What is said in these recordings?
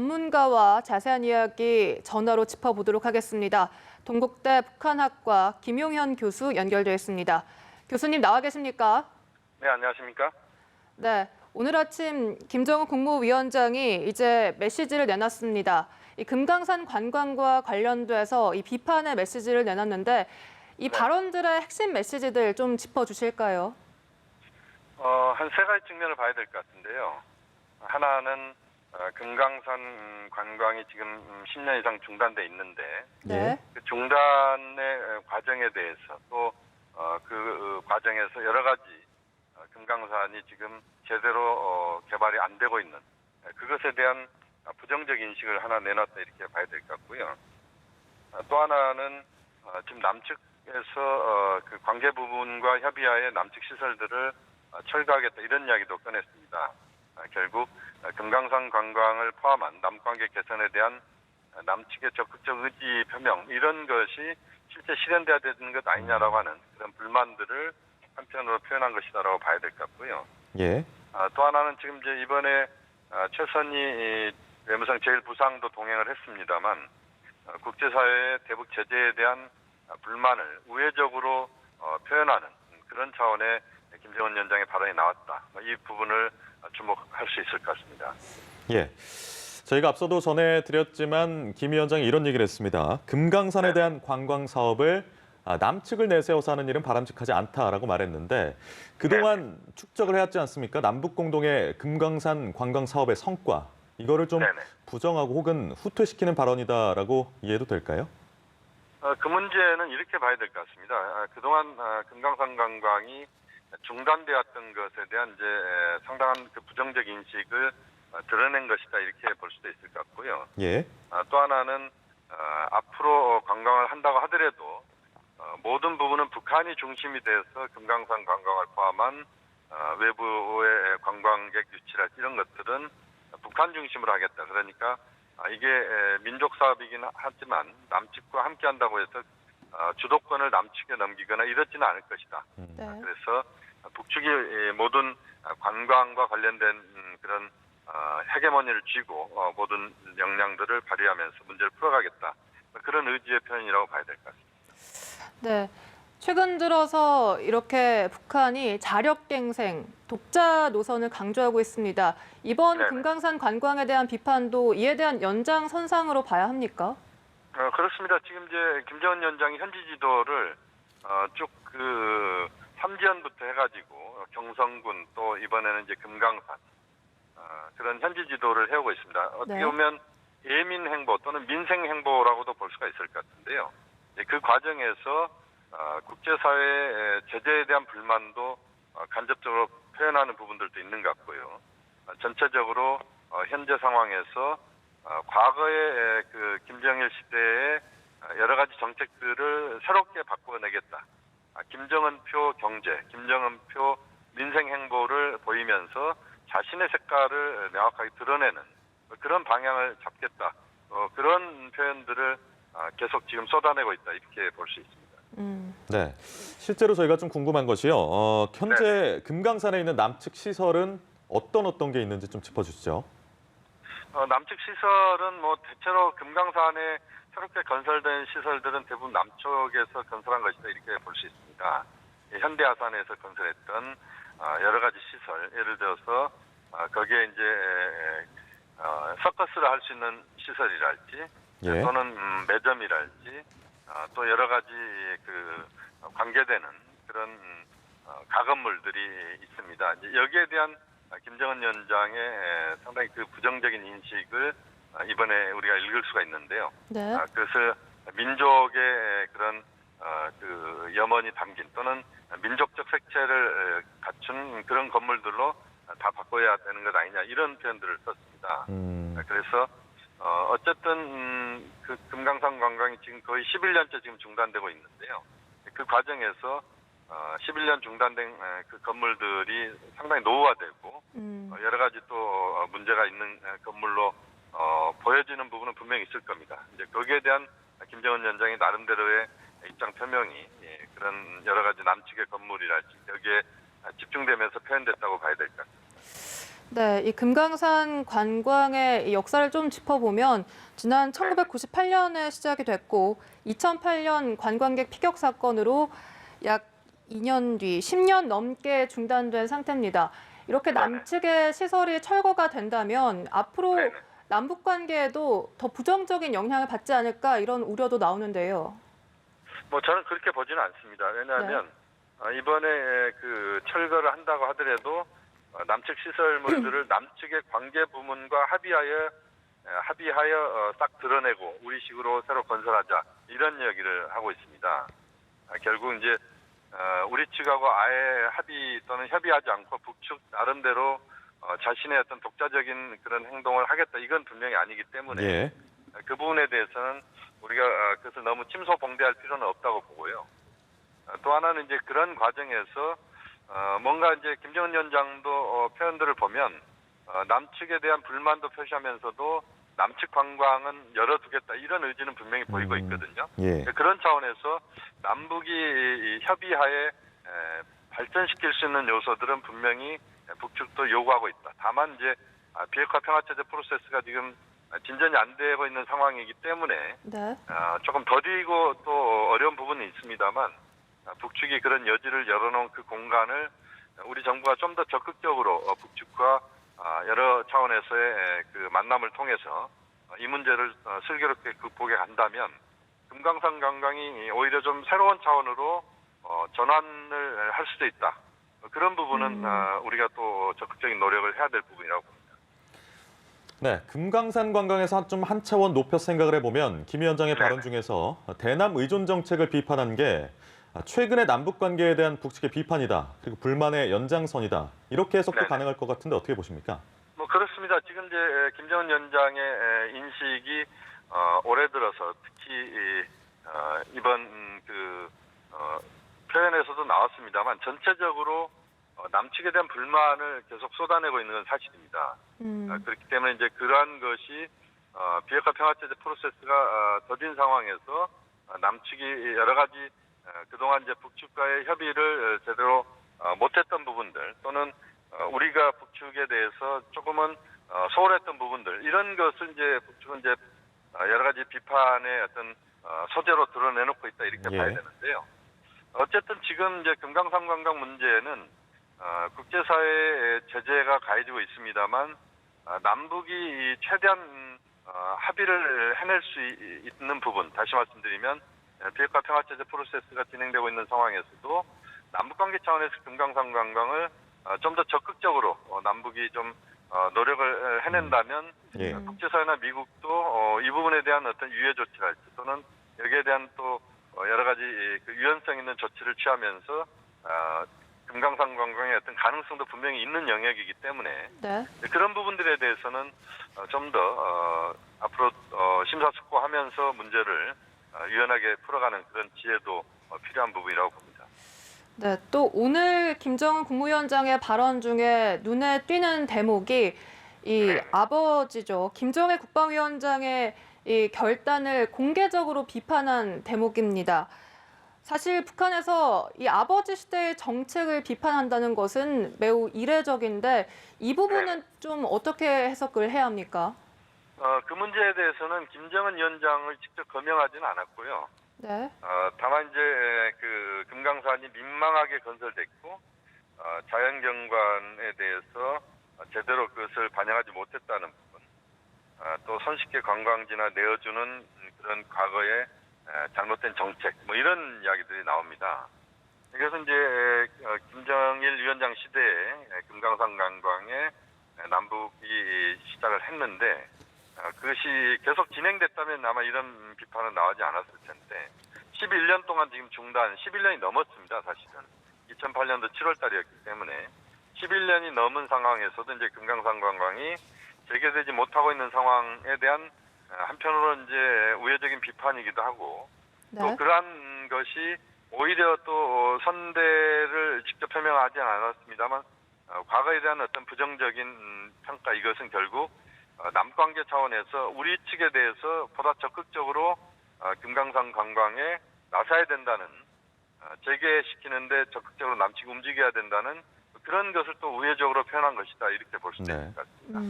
전문가와 자세한 이야기 전화로 짚어보도록 하겠습니다. 동국대 북한학과 김용현 교수 연결되어 있습니다. 교수님 나와 계십니까? 네, 안녕하십니까? 네, 오늘 아침 김정은 국무위원장이 이제 메시지를 내놨습니다. 이 금강산 관광과 관련돼서 이 비판의 메시지를 내놨는데 이 발언들의 핵심 메시지들 좀 짚어주실까요? 한 세 가지 측면을 봐야 될 것 같은데요. 하나는 금강산 관광이 지금 10년 이상 중단돼 있는데 네. 그 중단의 과정에 대해서 또 그 과정에서 여러 가지 금강산이 지금 제대로 개발이 안 되고 있는 그것에 대한 부정적 인식을 하나 내놨다 이렇게 봐야 될 것 같고요. 또 하나는 지금 남측에서 그 관계 부분과 협의하에 남측 시설들을 철거하겠다 이런 이야기도 꺼냈습니다. 결국 금강산 관광을 포함한 남관계 개선에 대한 남측의 적극적 의지 표명 이런 것이 실제 실현돼야 되는 것 아니냐라고 하는 그런 불만들을 한편으로 표현한 것이다라고 봐야 될 것 같고요. 예. 또 하나는 지금 이제 이번에 최선희 외무성 제1부상도 동행을 했습니다만 국제사회의 대북 제재에 대한 불만을 우회적으로 표현하는 그런 차원의 김정은 위원장의 발언이 나왔다. 이 부분을 주목할 수 있을 것 같습니다. 예. 저희가 앞서도 전해드렸지만 김 위원장이 이런 얘기를 했습니다. 금강산에 대한 관광 사업을 남측을 내세워서 하는 일은 바람직하지 않다라고 말했는데 그동안 축적을 해왔지 않습니까? 남북 공동의 금강산 관광 사업의 성과 이거를 좀 부정하고 혹은 후퇴시키는 발언이다라고 이해도 될까요? 그 문제는 이렇게 봐야 될 것 같습니다. 그동안 금강산 관광이 중단되었던 것에 대한 이제 상당한 그 부정적 인식을 드러낸 것이다 이렇게 볼 수도 있을 것 같고요. 예. 또 하나는 앞으로 관광을 한다고 하더라도 모든 부분은 북한이 중심이 돼서 금강산 관광을 포함한 외부의 관광객 유치랄 이런 것들은 북한 중심으로 하겠다. 그러니까 이게 민족 사업이긴 하지만 남측과 함께 한다고 해서 주도권을 남측에 넘기거나 이렇지는 않을 것이다. 네. 그래서 북측이 모든 관광과 관련된 그런 헤게모니를 쥐고 모든 역량들을 발휘하면서 문제를 풀어가겠다. 그런 의지의 표현이라고 봐야 될 것 같습니다. 네. 최근 들어서 이렇게 북한이 자력갱생, 독자 노선을 강조하고 있습니다. 이번 금강산 관광에 대한 비판도 이에 대한 연장선상으로 봐야 합니까? 그렇습니다. 지금 이제 김정은 위원장이 현지 지도를 쭉 그 삼지연부터 해가지고 경성군 또 이번에는 이제 금강산 그런 현지 지도를 해오고 있습니다. 어떻게 보면 예민 행보 또는 민생 행보라고도 볼 수가 있을 것 같은데요. 그 과정에서 국제사회 제재에 대한 불만도 간접적으로 표현하는 부분들도 있는 것 같고요. 전체적으로 현재 상황에서 과거의 그 김정일 시대의 여러 가지 정책들을 새롭게 바꿔내겠다. 김정은표 경제, 김정은표 민생 행보를 보이면서 자신의 색깔을 명확하게 드러내는 그런 방향을 잡겠다. 그런 표현들을 계속 지금 쏟아내고 있다. 이렇게 볼 수 있습니다. 네. 실제로 저희가 좀 궁금한 것이요. 현재 금강산에 있는 남측 시설은 어떤 게 있는지 좀 짚어주시죠. 남측 시설은 뭐 대체로 금강산에 새롭게 건설된 시설들은 대부분 남쪽에서 건설한 것이다 이렇게 볼 수 있습니다. 현대아산에서 건설했던 여러 가지 시설, 예를 들어서 거기에 이제 서커스를 할 수 있는 시설이랄지 또는 매점이랄지 또 여러 가지 그 관계되는 그런 가건물들이 있습니다. 이제 여기에 대한 김정은 위원장의 상당히 그 부정적인 인식을 이번에 우리가 읽을 수가 있는데요. 네. 그래서 민족의 그런 그 염원이 담긴 또는 민족적 색채를 갖춘 그런 건물들로 다 바꿔야 되는 것 아니냐 이런 표현들을 썼습니다. 그래서 어쨌든 그 금강산 관광이 지금 거의 11년째 지금 중단되고 있는데요. 그 과정에서 11년 중단된 그 건물들이 상당히 노후화되고 여러 가지 또 문제가 있는 건물로 보여지는 부분은 분명히 있을 겁니다. 이제 거기에 대한 김정은 위원장이 나름대로의 입장 표명이 그런 여러 가지 남측의 건물이랄지 여기에 집중되면서 표현됐다고 봐야 될 것 같습니다. 네, 이 금강산 관광의 이 역사를 좀 짚어보면 지난 1998년에 시작이 됐고 2008년 관광객 피격 사건으로 약 2년 뒤 10년 넘게 중단된 상태입니다. 이렇게 남측의 시설이 철거가 된다면 앞으로 네네. 남북 관계에도 더 부정적인 영향을 받지 않을까 이런 우려도 나오는데요. 뭐 저는 그렇게 보지는 않습니다. 왜냐하면 이번에 그 철거를 한다고 하더라도 남측 시설물들을 남측의 관계 부문과 합의하여 싹 드러내고 우리식으로 새로 건설하자 이런 이야기를 하고 있습니다. 결국 이제 우리 측하고 아예 합의 또는 협의하지 않고 북측 나름대로 자신의 어떤 독자적인 그런 행동을 하겠다 이건 분명히 아니기 때문에 예. 그 부분에 대해서는 우리가 그것을 너무 침소봉대할 필요는 없다고 보고요. 또 하나는 이제 그런 과정에서 뭔가 이제 김정은 위원장도 표현들을 보면 남측에 대한 불만도 표시하면서도 남측 관광은 열어두겠다 이런 의지는 분명히 보이고 있거든요. 예. 그런 차원에서 남북이 협의하에 발전시킬 수 있는 요소들은 분명히 북측도 요구하고 있다. 다만 이제 비핵화 평화체제 프로세스가 지금 진전이 안 되고 있는 상황이기 때문에 네. 조금 더디고 또 어려운 부분이 있습니다만 북측이 그런 여지를 열어놓은 그 공간을 우리 정부가 좀 더 적극적으로 북측과 여러 차원에서의 그 만남을 통해서 이 문제를 슬기롭게 극복해 간다면 금강산 관광이 오히려 좀 새로운 차원으로 전환을 할 수도 있다. 그런 부분은 우리가 또 적극적인 노력을 해야 될 부분이라고 봅니다. 네, 금강산 관광에서 좀 한 차원 높여 생각을 해보면 김 위원장의 발언 중에서 대남 의존 정책을 비판한 게 최근의 남북 관계에 대한 북측의 비판이다. 그리고 불만의 연장선이다. 이렇게 해석도 가능할 것 같은데 어떻게 보십니까? 뭐 그렇습니다. 지금 이제 김정은 위원장의 인식이 올해 들어서 특히 이번 표현에서도 나왔습니다만 전체적으로 남측에 대한 불만을 계속 쏟아내고 있는 건 사실입니다. 그렇기 때문에 이제 그러한 것이 비핵화 평화체제 프로세스가 더딘 상황에서 남측이 여러 가지 그동안 이제 북측과의 협의를 제대로 못했던 부분들 또는 우리가 북측에 대해서 조금은 소홀했던 부분들 이런 것을 이제 북측은 이제 여러 가지 비판의 어떤 소재로 드러내놓고 있다 이렇게 봐야 되는데요. 어쨌든 지금 이제 금강산 관광 문제는 국제사회의 제재가 가해지고 있습니다만 남북이 최대한 합의를 해낼 수 있는 부분 다시 말씀드리면 비핵화 평화체제 프로세스가 진행되고 있는 상황에서도 남북관계 차원에서 금강산 관광을 좀 더 적극적으로 남북이 좀 노력을 해낸다면 국제사회나 미국도 이 부분에 대한 어떤 유예 조치랄지 또는 여기에 대한 또 여러 가지 그 유연성 있는 조치를 취하면서 금강산 관광의 어떤 가능성도 분명히 있는 영역이기 때문에 그런 부분들에 대해서는 좀 더 앞으로 심사숙고하면서 문제를 유연하게 풀어가는 그런 지혜도 필요한 부분이라고 봅니다. 네, 또 오늘 김정은 국무위원장의 발언 중에 눈에 띄는 대목이 이 아버지죠. 김정일 국방위원장의 이 결단을 공개적으로 비판한 대목입니다. 사실 북한에서 이 아버지 시대의 정책을 비판한다는 것은 매우 이례적인데 이 부분은 좀 어떻게 해석을 해야 합니까? 그 문제에 대해서는 김정은 위원장을 직접 거명하지는 않았고요. 네. 다만 이제 그 금강산이 민망하게 건설됐고 자연경관에 대해서 제대로 그것을 반영하지 못했다는 부분, 또 손쉽게 관광지나 내어주는 그런 과거의 잘못된 정책, 뭐 이런 이야기들이 나옵니다. 그래서 이제 김정일 위원장 시대에 금강산 관광에 남북이 시작을 했는데 그것이 계속 진행됐다면 아마 이런 비판은 나오지 않았을 텐데 11년 동안 지금 중단, 11년이 넘었습니다. 사실은 2008년도 7월 달이었기 때문에 11년이 넘은 상황에서도 이제 금강산 관광이 재개되지 못하고 있는 상황에 대한 한편으로는 이제 우회적인 비판이기도 하고 또 그러한 것이 오히려 또 선대를 직접 표명하지는 않았습니다만 과거에 대한 어떤 부정적인 평가 이것은 결국 남관계 차원에서 우리 측에 대해서 보다 적극적으로 금강산 관광에 나서야 된다는 재개시키는데 적극적으로 남측이 움직여야 된다는 그런 것을 또 우회적으로 표현한 것이다 이렇게 볼 수도 네. 있을 것 같습니다.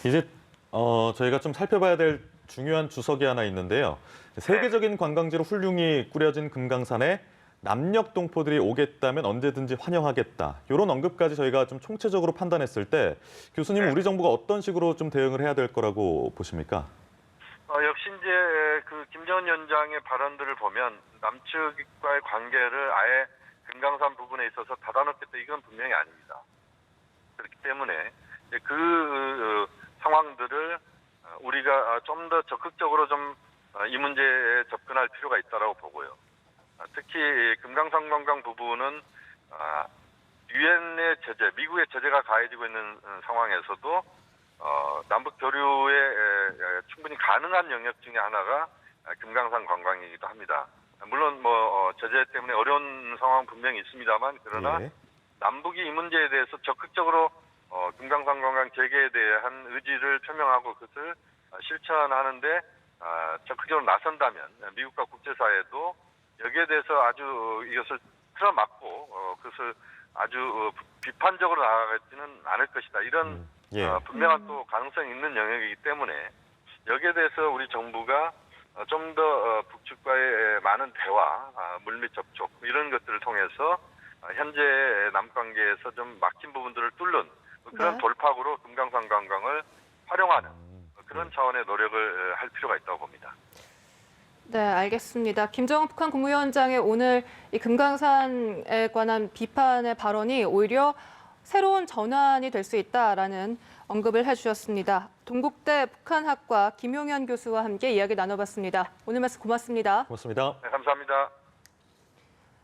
이제 저희가 좀 살펴봐야 될 중요한 주석이 하나 있는데요. 세계적인 관광지로 훌륭히 꾸려진 금강산에 남녘 동포들이 오겠다면 언제든지 환영하겠다. 이런 언급까지 저희가 좀 총체적으로 판단했을 때 교수님은 네. 우리 정부가 어떤 식으로 좀 대응을 해야 될 거라고 보십니까? 역시 이제 그 김정은 위원장의 발언들을 보면 남측과의 관계를 아예 금강산 부분에 있어서 닫아놓겠다 이건 분명히 아닙니다. 그렇기 때문에 이제 그 상황들을 우리가 좀 더 적극적으로 좀 이 문제에 접근할 필요가 있다라고 보고요. 특히 금강산 관광 부분은 유엔의 제재, 미국의 제재가 가해지고 있는 상황에서도 남북 교류에 충분히 가능한 영역 중에 하나가 금강산 관광이기도 합니다. 물론 제재 때문에 어려운 상황 분명히 있습니다만 그러나 예. 남북이 이 문제에 대해서 적극적으로 금강산 관광 재개에 대한 의지를 표명하고 그것을 실천하는데 적극적으로 나선다면 미국과 국제사회도 여기에 대해서 아주 이것을 틀어막고 그것을 아주 비판적으로 나아가지는 않을 것이다. 이런 예. 분명한 또 가능성이 있는 영역이기 때문에 여기에 대해서 우리 정부가 좀 더 북측과의 많은 대화, 물밑 접촉 이런 것들을 통해서 현재 남관계에서 좀 막힌 부분들을 뚫는 그런 네. 돌파구로 금강산 관광을 활용하는 그런 차원의 노력을 할 필요가 있다고 봅니다. 네, 알겠습니다. 김정은 북한 국무위원장의 오늘 이 금강산에 관한 비판의 발언이 오히려 새로운 전환이 될 수 있다라는 언급을 해주셨습니다. 동국대 북한학과 김용현 교수와 함께 이야기 나눠봤습니다. 오늘 말씀 고맙습니다. 고맙습니다. 네, 감사합니다.